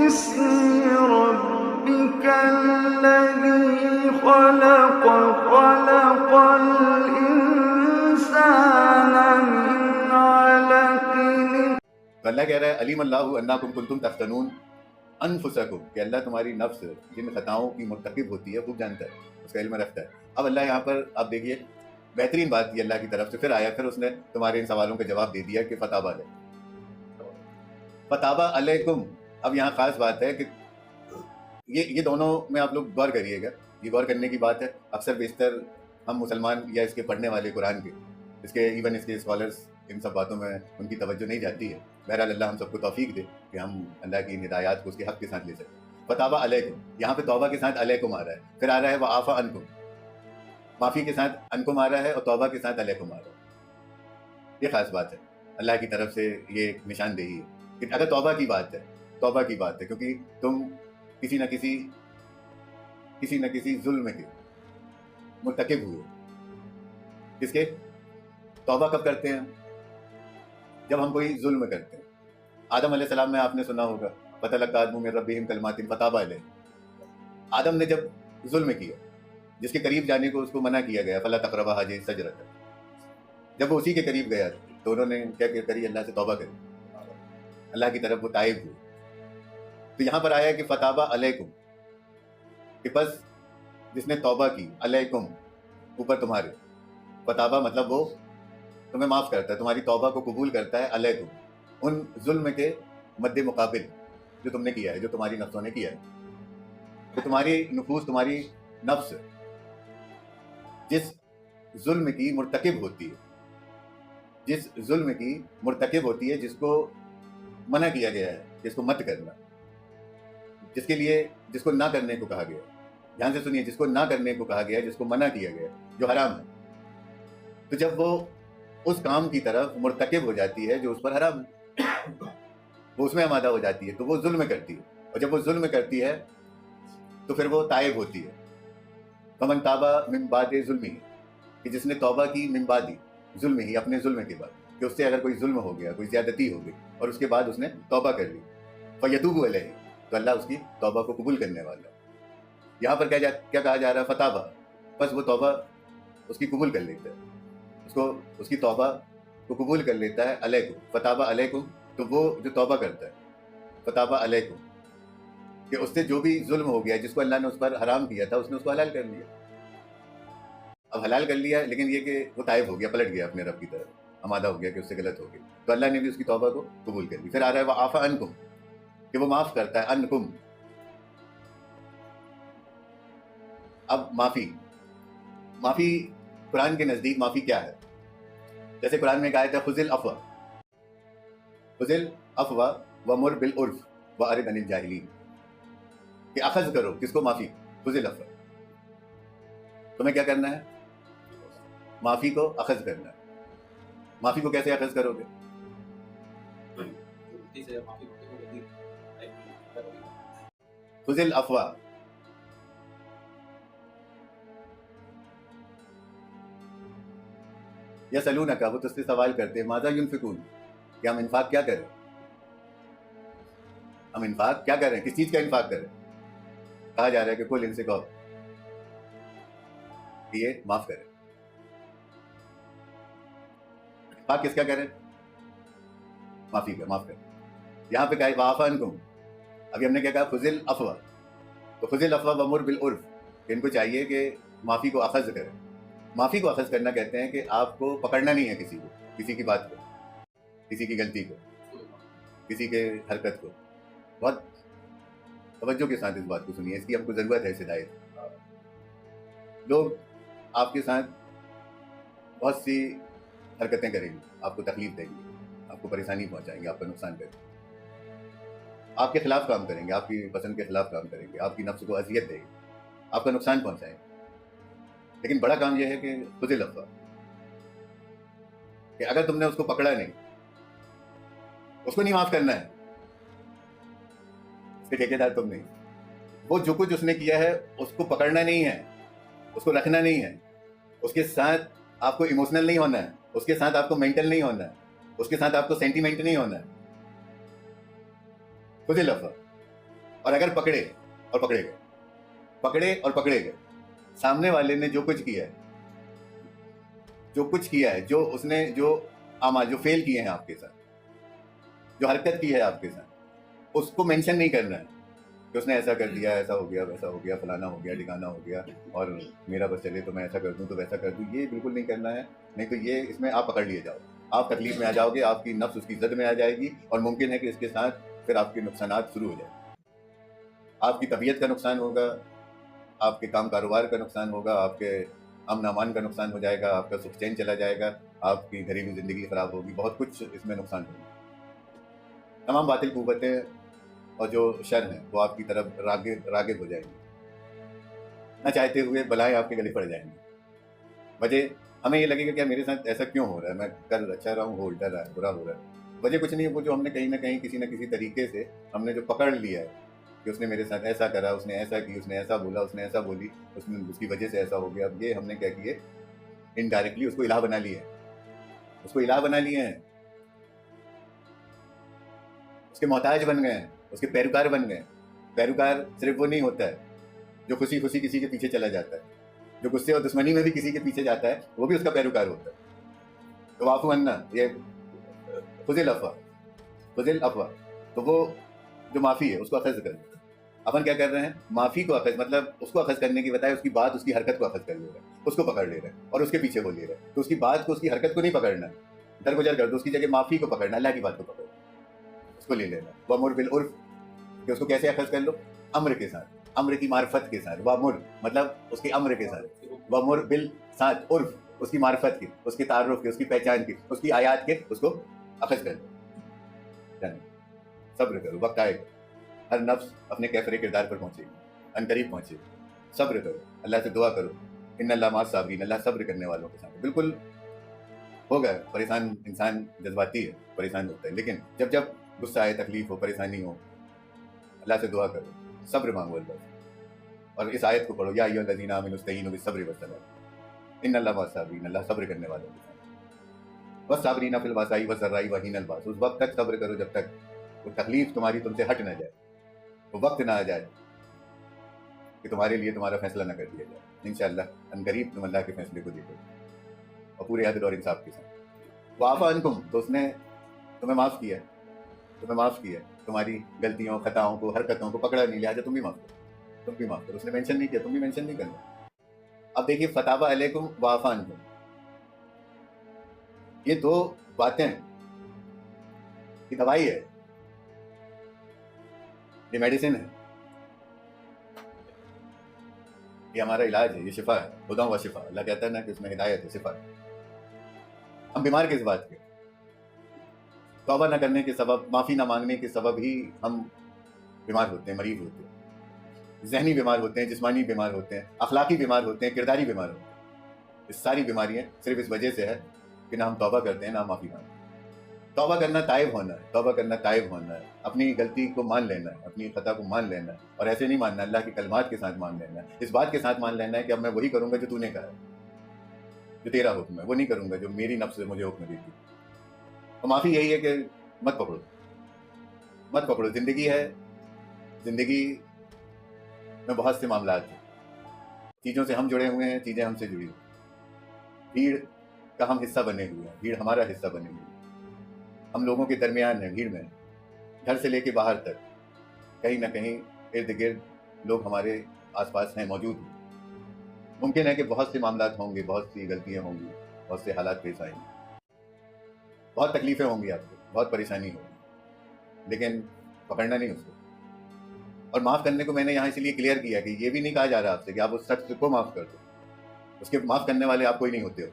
بِاسْمِ رَبِّكَ الَّذِي خَلَقَ خَلَقَ الْإِنسَانَ مِنْ عَلَقٍ۔ تو اللہ کہہ رہا ہے علیم اللہ انکم کنتم تفتنون انفسکم، کہ اللہ تمہاری نفس جن خطاؤں کی مرتکب ہوتی ہے خوب جانتا ہے، اس کا علم رکھتا ہے۔ اب اللہ یہاں پر آپ دیکھیے بہترین بات یہ اللہ کی طرف سے پھر آیا، پھر اس نے تمہارے ان سوالوں کا جواب دے دیا کہ فتابہ علیکم، فتابہ علیکم۔ اب یہاں خاص بات ہے کہ یہ دونوں میں آپ لوگ غور کریے گا، یہ غور کرنے کی بات ہے۔ اکثر بیشتر ہم مسلمان یا اس کے پڑھنے والے قرآن کے ایون اس کے اسکالرس ان سب باتوں میں ان کی توجہ نہیں جاتی ہے۔ بہرحال اللہ ہم سب کو توفیق دے کہ ہم اللہ کی ان ہدایات کو اس کے حق کے ساتھ لے سکیں۔ فتابہ علیکم، یہاں پہ توبہ کے ساتھ علیکم آ رہا ہے، پھر آ رہا ہے وعفا عنکم، معافی کے ساتھ عنکم آ رہا ہے اور توبہ کے ساتھ علیکم آ رہا ہے۔ یہ خاص بات ہے، اللہ کی طرف سے یہ ایک نشاندہی ہے کہ اگر توبہ کی بات ہے، توبہ کی بات ہے، کیونکہ تم کسی نہ کسی ظلم کے مرتکب ہوئے۔ کس کے؟ توبہ کب کرتے ہیں؟ جب ہم کوئی ظلم کرتے ہیں۔ آدم علیہ السلام میں آپ نے سنا ہوگا فَتَلَقَّىٰ آدَمُ مِن رَبِّهِ كَلِمَاتٍ فَتَابَ عَلَيْهِ۔ آدم نے جب ظلم کیا، جس کے قریب جانے کو اس کو منع کیا گیا فَلَا تَقْرَبَا هَٰذِهِ الشَّجَرَةَ، جب وہ اسی کے قریب گیا تو انہوں نے کیا کری؟ اللہ سے توبہ کری، اللہ کی طرف وہ تائب ہوئے۔ تو یہاں پر آیا کہ فتابہ علیکم، کہ بس جس نے توبہ کی، علیکم اوپر تمہارے، فتابہ مطلب وہ تمہیں معاف کرتا ہے، تمہاری توبہ کو قبول کرتا ہے، علیکم ان ظلم کے مد مقابل جو تم نے کیا ہے، جو تمہاری نفسوں نے کیا ہے۔ تو تمہاری نفوس، تمہاری نفس جس ظلم کی مرتکب ہوتی ہے، جس ظلم کی مرتکب ہوتی ہے، جس کو منع کیا گیا ہے، جس کو مت کرنا، جس کے لیے جس کو نہ کرنے کو کہا گیا، دھیان سے سنیے، جس کو نہ کرنے کو کہا گیا، جس کو منع کیا گیا، جو حرام ہے، تو جب وہ اس کام کی طرف مرتکب ہو جاتی ہے جو اس پر حرام ہے، وہ اس میں آمادہ ہو جاتی ہے، تو وہ ظلم کرتی ہے، اور جب وہ ظلم کرتی ہے تو پھر وہ تائب ہوتی ہے۔ فمن تابہ من بعد ظلمہ، کہ جس نے توبہ کی من بعد ظلم ہی، اپنے ظلم کے بعد، کہ اس سے اگر کوئی ظلم ہو گیا، کوئی زیادتی ہو گئی اور اس کے بعد اس نے توبہ کر لی، فیتوب علیہ، تو اللہ اس کی توبہ کو قبول کرنے والا ہے۔ یہاں پر کیا کہا جا رہا ہے؟ فتابہ، بس وہ توبہ اس کی قبول کر لیتا ہے، اس کی توبہ کو قبول کر لیتا ہے، علیکم، فتابہ علیکم، تو وہ جو توبہ کرتا ہے، فتابہ علیکم، کہ اس سے جو بھی ظلم ہو گیا، جس کو اللہ نے اس پر حرام کیا تھا، اس نے اس کو حلال کر لیا۔ اب حلال کر لیا، لیکن یہ کہ وہ تائب ہو گیا، پلٹ گیا اپنے رب کی طرف، آمادہ ہو گیا کہ اس سے غلط ہو گئی، تو اللہ نے بھی اس کی توبہ کو قبول کر لی۔ پھر آ رہا ہے وعفا عنکم، کہ وہ معاف کرتا ہے، عنکم۔ اب معافی قرآن کے نزدیک معافی کیا ہے؟ جیسے قرآن میں ایک آیت ہے خذ العفو وامر بالعرف واعرض عن الجاہلین، کہ اخذ کرو، کس کو؟ معافی، خذ العفو، تمہیں کیا کرنا ہے؟ معافی کو اخذ کرنا ہے۔ معافی کو کیسے اخذ کرو گے؟ خذ العفو، یسألونک، وہ تجھ سے سوال کرتے ہیں، ماذا ینفقون، کہ ہم انفاق کیا کریں، ہم انفاق کیا کریں، کس چیز کا انفاق کریں؟ کہا جا رہا ہے کہ کل ان سے کہو کہ یہ معاف کریں۔ انفاق کس کا کریں؟ معافی کا، معاف کریں۔ یہاں پہ کہا ہے وعفا عنکم، ابھی ہم نے کیا کہا؟ خذ العفو، تو خذ العفو وامر بالعرف، کہ ان کو چاہیے کہ معافی کو اخذ کریں۔ معافی کو اخذ کرنا کہتے ہیں کہ آپ کو پکڑنا نہیں ہے کسی کو، کسی کی بات کو، کسی کی غلطی کو، کسی کے حرکت کو۔ بہت توجہ کے ساتھ اس بات کو سنیے، اس کی ہم کو ضرورت ہے، اس ہدایت۔ لوگ آپ کے ساتھ بہت سی حرکتیں کریں گے، آپ کو تکلیف دیں گے، آپ کو پریشانی پہنچائیں گے، آپ کا نقصان کریں گے، آپ کے خلاف کام کریں گے، آپ کی پسند کے خلاف کام کریں گے، آپ کی نفس کو اذیت دیں گے، آپ کا نقصان پہنچائیں گے۔ لیکن بڑا کام یہ ہے کہ خذ العفو، کہ اگر تم نے اس کو پکڑا نہیں، اس کو نہیں معاف کرنا ہے، اس کے ٹھیکیدار تم نہیں، وہ جو کچھ اس نے کیا ہے اس کو پکڑنا نہیں ہے، اس کو رکھنا نہیں ہے، اس کے ساتھ آپ کو ایموشنل نہیں ہونا ہے، اس کے ساتھ آپ کو مینٹل نہیں ہونا ہے، اس کے ساتھ آپ کو سینٹیمنٹ نہیں ہونا ہے۔ خذ العفو، اور اگر پکڑے اور پکڑے گئے سامنے والے نے جو کچھ کیا ہے جو اس نے جو اعمال جو فیل کیے ہیں آپ کے ساتھ، جو حرکت کی ہے آپ کے ساتھ، اس کو مینشن نہیں کرنا ہے کہ اس نے ایسا کر دیا، ایسا ہو گیا، ویسا ہو گیا، فلانا ہو گیا، ڈھکانا ہو گیا، اور میرا بس چلے تو میں ایسا کر دوں تو ویسا کر دوں. یہ بالکل نہیں کرنا ہے. نہیں تو یہ اس میں آپ پکڑ لیے جاؤ، آپ تکلیف میں آ جاؤ گے، آپ کی نفس اس کی زد میں آ جائے گی، اور ممکن ہے کہ اس کے ساتھ پھر آپ کے نقصانات شروع ہو جائیں. آپ کی طبیعت کا نقصان ہوگا، آپ کے کام کاروبار کا نقصان ہوگا، آپ کے امن امان کا نقصان ہو جائے گا، آپ کا سکھ چین چلا جائے گا، آپ کی گھریلو زندگی خراب ہوگی، بہت کچھ اس میں نقصان ہوگا. تمام باطل قوتیں اور جو شر ہیں وہ آپ کی طرف راغب ہو جائیں گی، نہ چاہتے ہوئے بلائیں آپ کے گلے پڑ جائیں گی. وجہ ہمیں یہ لگے گا کہ میرے ساتھ ایسا کیوں ہو رہا ہے، میں کر اچھا رہا ہوں، وہ الٹا رہا ہے، برا ہو رہا ہے. وجہ کچھ نہیں ہے، وہ جو ہم نے کہیں نہ کہیں کسی نہ کسی طریقے سے ہم نے جو پکڑ لیا ہے کہ اس نے میرے ساتھ ایسا کرا، اس نے ایسا کی، اس نے ایسا بولا، اس نے ایسا بولی، اس کی وجہ سے ایسا ہو گیا. اب یہ ہم نے کیا کیے، انڈائریکٹلی اس کو الہ بنا لیے ہیں، اس کو الہ بنا لیے ہیں، اس کے محتاج بن گئے ہیں، اس کے پیروکار بن گئے. پیروکار صرف وہ نہیں ہوتا ہے جو خوشی خوشی کسی کے پیچھے چلا جاتا ہے، جو غصے اور دشمنی میں بھی کسی کے پیچھے جاتا ہے وہ بھی اس کا پیروکار ہوتا ہے. تو واقع عنا یہ فضل افواہ، تو وہ جو معافی ہے اس کو اخذ کر. اپن کیا کر رہے ہیں، معافی کو اخذ، مطلب اس کو اخذ کرنے کی بجائے اس کی بات، اس کی حرکت کو اخذ کر لے رہے ہیں، اس کو پکڑ لے رہے ہیں اور اس کے پیچھے وہ لے رہے ہیں. تو اس کی بات کو، اس کی حرکت کو نہیں پکڑنا، درگزر کر دو، اس کی جگہ معافی کو پکڑنا، اللہ کی بات کو پکڑنا، اس کو لے لینا. وامر بالعرف، کہ اس کو کیسے اخذ کر لو، امر کے ساتھ، امر کی معرفت کے ساتھ. وامر مطلب اس کے امر کے ساتھ، وامر بال ساتھ عرف، اس کی معرفت کی، اس کے تعارف کی، اس کی پہچان کی، اس کی آیات کے، اس کو اخذ کر لو. صبر کرو، وقت آئے گا، ہر نفس اپنے کیفر کردار پر پہنچے گی، ان قریب پہنچے گی. صبر کرو، اللہ سے دعا کرو، ان اللہ مع الصابرین، اللہ صبر کرنے والوں کے ساتھ. بالکل ہوگا پریشان، انسان جذباتی ہے، پریشان ہوتا ہے، لیکن جب جب غصہ آئے، تکلیف ہو، پریشانی ہو، اللہ سے دعا کرو، صبر مانگو اللہ سے. اور اس آیت کو پڑھو، یا ایھا الذین آمنوا استعینوا بالصبر والصلاۃ ان اللہ مع الصابرین، اللہ صبر کرنے والوں کے ساتھ. والصابرین فی البأساء والضراء وحین البأس، اس وقت تک صبر کرو جب تک وہ تکلیف تمہاری تم سے ہٹ نہ جائے، وہ وقت نہ آ جائے کہ تمہارے لیے تمہارا فیصلہ نہ کر دیا جائے. انشاءاللہ ان قریب تم اللہ کے فیصلے کو دیکھو اور پورے عدل اور انصاف کے ساتھ. وعفا عنکم، تو اس نے تمہیں معاف کیا، تمہاری غلطیوں، خطاؤں کو، حرکتوں کو پکڑا نہیں، لہٰذا تم بھی معاف کرو. اس نے مینشن نہیں کیا، تم بھی مینشن نہیں کرنا. اب دیکھیے، فتاب علیکم وعفا عنکم، یہ دو باتیں یہ دوائی ہے، یہ میڈیسن ہے، یہ ہمارا علاج ہے، یہ شفا ہے. خدا و شفا، اللہ کہتا ہے نا کہ اس میں ہدایت ہے، شفا ہے. ہم بیمار کس بات کے، توبہ نہ کرنے کے سبب، معافی نہ مانگنے کے سبب ہی ہم بیمار ہوتے ہیں، مریض ہوتے ہیں، ذہنی بیمار ہوتے ہیں، جسمانی بیمار ہوتے ہیں، اخلاقی بیمار ہوتے ہیں، کرداری بیمار ہوتے ہیں. اس ساری بیماریاں صرف اس وجہ سے ہے کہ نہ ہم توبہ کرتے ہیں، نہ ہم معافی مانگتے ہیں. توبہ کرنا تائب ہونا ہے، توبہ کرنا تائب ہونا ہے، اپنی غلطی کو مان لینا ہے، اپنی خطا کو مان لینا ہے، اور ایسے نہیں ماننا، اللہ کے کلمات کے ساتھ مان لینا ہے، اس بات کے ساتھ مان لینا ہے کہ اب میں وہی کروں گا جو تو نے کہا ہے، جو تیرا حکم ہے، وہ نہیں کروں گا جو میری نفس سے مجھے حکم دیتی. تو معافی یہی ہے کہ مت پکڑو. زندگی ہے، زندگی میں بہت سے معاملات ہیں، چیزوں سے ہم جڑے ہوئے ہیں، چیزیں ہم سے جڑی ہوئی، بھیڑ کا ہم حصہ بنے ہوئے ہیں، بھیڑ ہمارا حصہ بنے ہوئے ہیں، ہم لوگوں کے درمیان ہیں، بھیڑ میں، گھر سے لے کے باہر تک کہیں نہ کہیں ارد گرد لوگ ہمارے آس پاس ہیں، موجود ہیں. ممکن ہے کہ بہت سے معاملات ہوں گے، بہت سی غلطیاں ہوں گی، بہت سے حالات پیش آئیں گے، بہت تکلیفیں ہوں گی، آپ کو بہت پریشانی ہوگی، لیکن پکڑنا نہیں اس کو. اور معاف کرنے کو میں نے یہاں اس لیے کلیئر کیا کہ یہ بھی نہیں کہا جا رہا آپ سے کہ آپ اس شخص کو معاف کر دو، اس کے معاف کرنے والے آپ کوئی نہیں ہوتے ہو.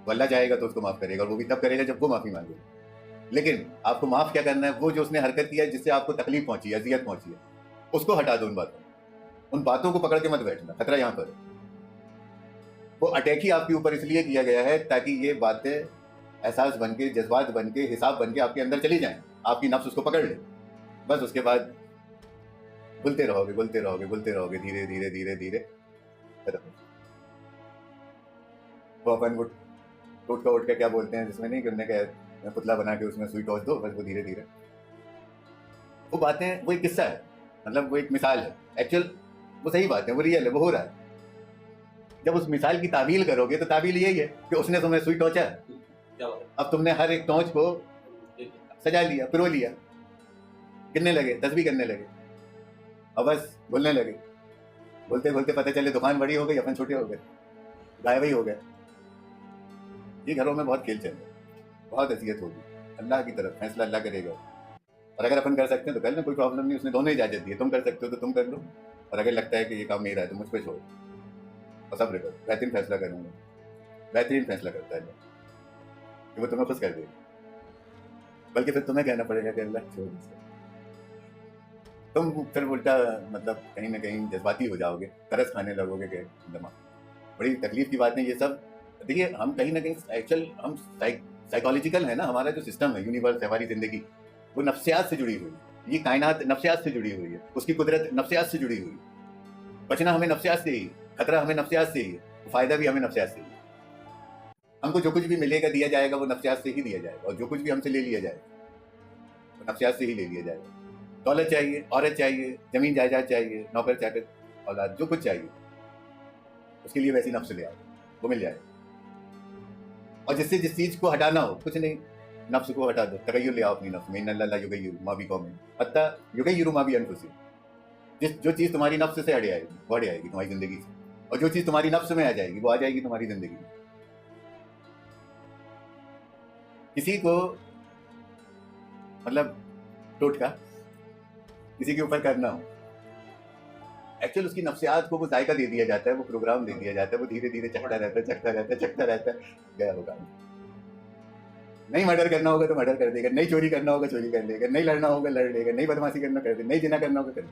وہ اللہ چاہے گا تو اس کو معاف کرے گا، اور وہ بھی تب کرے گا جب وہ معافی مانگے گا. لیکن آپ کو معاف کیا کرنا ہے، وہ جو اس نے حرکت کیا ہے جس سے آپ کو تکلیف پہنچی ہے، اذیت پہنچی ہے، اس کو ہٹا دو. ان باتوں کو پکڑ کے مت بیٹھنا، خطرہ یہاں پر. وہ اٹیک ہی آپ کے اوپر اس لیے کیا گیا ہے تاکہ یہ باتیں احساس بن کے، جذبات بن کے، حساب بن کے آپ کے اندر چلی جائیں، آپ کی نفس اس کو پکڑ لے. بس اس کے بعد بھولتے رہو گے، دھیرے دھیرے دھیرے دھیرے ختم. وہ اپن اٹھ کے کیا بولتے ہیں، جس میں نہیں کرنے کا پتلا بنا کے اس میں سوئی ٹوچ دو، بس وہ دھیرے دھیرے وہ باتیں وہ ایک قصہ ہے, مطلب وہ ایک مثال ہے, ایکچوئل وہ صحیح بات ہے, وہ ریئل ہے, وہ ہو رہا ہے. جب اس مثال کی تعویل کرو گے تو تعویل یہی ہے کہ اس نے تمہیں سوئی ٹوچا, اب تم نے ہر ایک ٹوچ کو سجا لیا, پرو لیا, گننے لگے, تسبیح کرنے لگے, اور بس بولنے لگے. بولتے بولتے پتہ چلے دکان بڑی ہو گئی, اپن چھوٹے ہو گئے, گائے وہی ہو گئے. یہ گھروں میں بہت کھیل چل رہا ہے, بہت اذیت ہوگی. اللہ کی طرف فیصلہ اللہ کرے گا, اور اگر اپن کر سکتے ہیں تو کر لیں, کوئی پرابلم نہیں, اس نے دونوں اجازت دی ہے. تم کر سکتے ہو تو تم کر لو, اور اگر لگتا ہے کہ یہ کام میرا ہے تو مجھ پہ چھوڑو, اور صبر کرو, بہترین فیصلہ کروں گا. بہترین فیصلہ کرتا ہے اللہ, کہ وہ تمہیں خوش کر دے گا. بلکہ پھر تمہیں کہنا پڑے گا کہ اللہ چھوڑ دے. تم پھر الٹا مطلب کہیں نہ کہیں جذباتی ہو جاؤ گے, ترس کھانے لگو گے کہ دماغ. بڑی تکلیف کی بات ہے یہ سب. دیکھیے ہم کہیں نہ کہیں ایکچوئل ہم سائیکالوجیکل ہے نا, ہمارا جو سسٹم ہے یونیورس ہے, ہماری زندگی وہ نفسیات سے جڑی ہوئی ہے. یہ کائنات نفسیات سے جڑی ہوئی ہے, اس کی قدرت نفسیات سے جڑی ہوئی ہے. بچنا ہمیں نفسیات سے ہی, خطرہ ہمیں نفسیات سے ہی ہے, فائدہ بھی ہمیں نفسیات سے ہی ہے. ہم کو جو کچھ بھی ملے گا دیا جائے گا وہ نفسیات سے ہی دیا جائے گا, اور جو کچھ بھی ہم سے لے لیا جائے گا وہ نفسیات سے ہی لے لیا جائے گا. دولت چاہیے, عورت چاہیے, زمین جائیداد چاہیے, نوکر چاکر, اولاد, جو کچھ چاہیے اس کے لیے ویسی نفس لے آؤ, وہ مل جائے گا. اور جس سے جس چیز کو ہٹانا ہو, کچھ نہیں, نفس کو ہٹا دو, تغیر لے آؤ اپنی نفس میں. ان اللہ لا یغیر ما بقوم حتی یغیروا ما بانفسہم. جو چیز تمہاری نفس سے ہٹ جائے گی وہ ہٹ جائے گی تمہاری زندگی سے, اور جو چیز تمہاری نفس میں آ جائے گی وہ آ جائے گی تمہاری زندگی میں. کسی کو مطلب ٹوٹکا کسی کے اوپر کرنا ہو, ایکچوئل اس کی نفسیات کو وہ ذائقہ دے دیا جاتا ہے, وہ پروگرام دے دیا جاتا ہے, وہ دھیرے دھیرے چکھتا رہتا ہے, چکھتا رہتا ہے, چکھتا رہتا ہے, گیا ہوگا. نہیں مرڈر کرنا ہوگا تو مرڈر کر دے گا, نہیں چوری کرنا ہوگا چوری کر لے گا, نہیں لڑنا ہوگا لڑ لے گا, نہیں بدماشی کرنا کر دے, نہیں زنا کرنا ہوگا کر دے.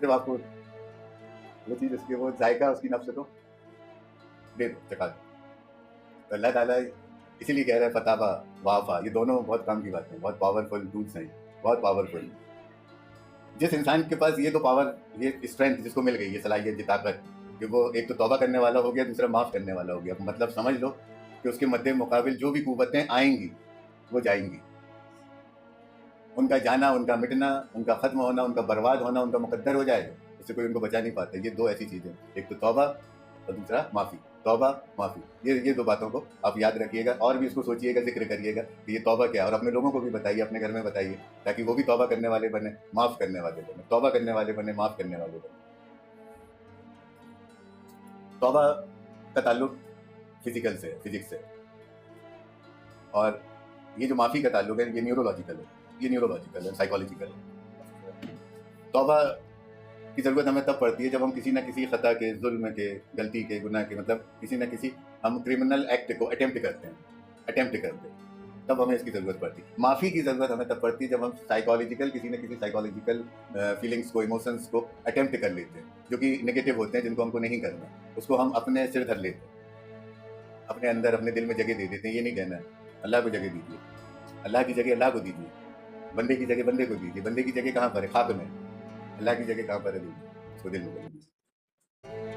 صرف آپ کو وہ چیز اس کے وہ ذائقہ اس کی نفس کو دے دو, چکھا دو. تو اللہ تعالیٰ اسی لیے کہہ رہا ہے فتابہ وافا, یہ دونوں بہت کام کی باتیں ہیں, بہت پاورفل ٹولس ہیں, بہت پاورفل. جس انسان کے پاس یہ دو پاور, یہ اسٹرینتھ جس کو مل گئی, یہ صلاحیت, یہ طاقت, کہ وہ ایک تو توبہ کرنے والا ہو گیا, دوسرا معاف کرنے والا ہو گیا, مطلب سمجھ لو کہ اس کے مد مقابل جو بھی قوتیں آئیں گی وہ جائیں گی. ان کا جانا, ان کا مٹنا, ان کا ختم ہونا, ان کا برباد ہونا ان کا مقدر ہو جائے گا, اس سے کوئی ان کو بچا نہیں پاتا. یہ دو ایسی چیزیں, ایک تو توبہ اور دوسرا معافی. توبہ معافی, یہ دو باتوں کو آپ یاد رکھیے گا, اور بھی اس کو سوچیے گا, ذکر کریے گا کہ یہ توبہ کیا ہے, اور اپنے لوگوں کو بھی بتائیے, اپنے گھر میں بتائیے, تاکہ وہ بھی توبہ کرنے والے بنے, معاف کرنے والے بنے, توبہ کرنے والے بنے, معاف کرنے والے بنے. توبہ کا تعلق فزیکل سے, فزکس سے, اور یہ جو معافی کا تعلق ہے یہ نیورولوجیکل ہے, سائیکالوجیکل ہے. توبہ کی ضرورت ہمیں تب پڑتی ہے جب ہم کسی نہ کسی خطا کے, ظلم کے, غلطی کے, گناہ کے, مطلب کسی نہ کسی ہم کرمنل ایکٹ کو اٹیمپٹ کرتے ہیں, تب ہمیں اس کی ضرورت پڑتی ہے. معافی کی ضرورت ہمیں تب پڑتی ہے جب ہم سائیکالوجیکل کسی نہ کسی سائیکالوجیکل فیلنگس کو, ایموشنس کو اٹیمپٹ کر لیتے ہیں جو کہ نگیٹو ہوتے ہیں, جن کو ہم کو نہیں کرنا, اس کو ہم اپنے سر دھر لیتے ہیں, اپنے اندر, اپنے دل میں جگہ دے دیتے ہیں. یہ نہیں کہنا ہے اللہ کو جگہ دیجیے, اللہ کی جگہ اللہ کو دیجیے, بندے کی جگہ بندے کو دیجیے. بندے کی جگہ کہاں پر ہے؟ خاک میں. اللہ کی جگہ کہاں پر ہے؟ اس کو دل میں کر دیجیے.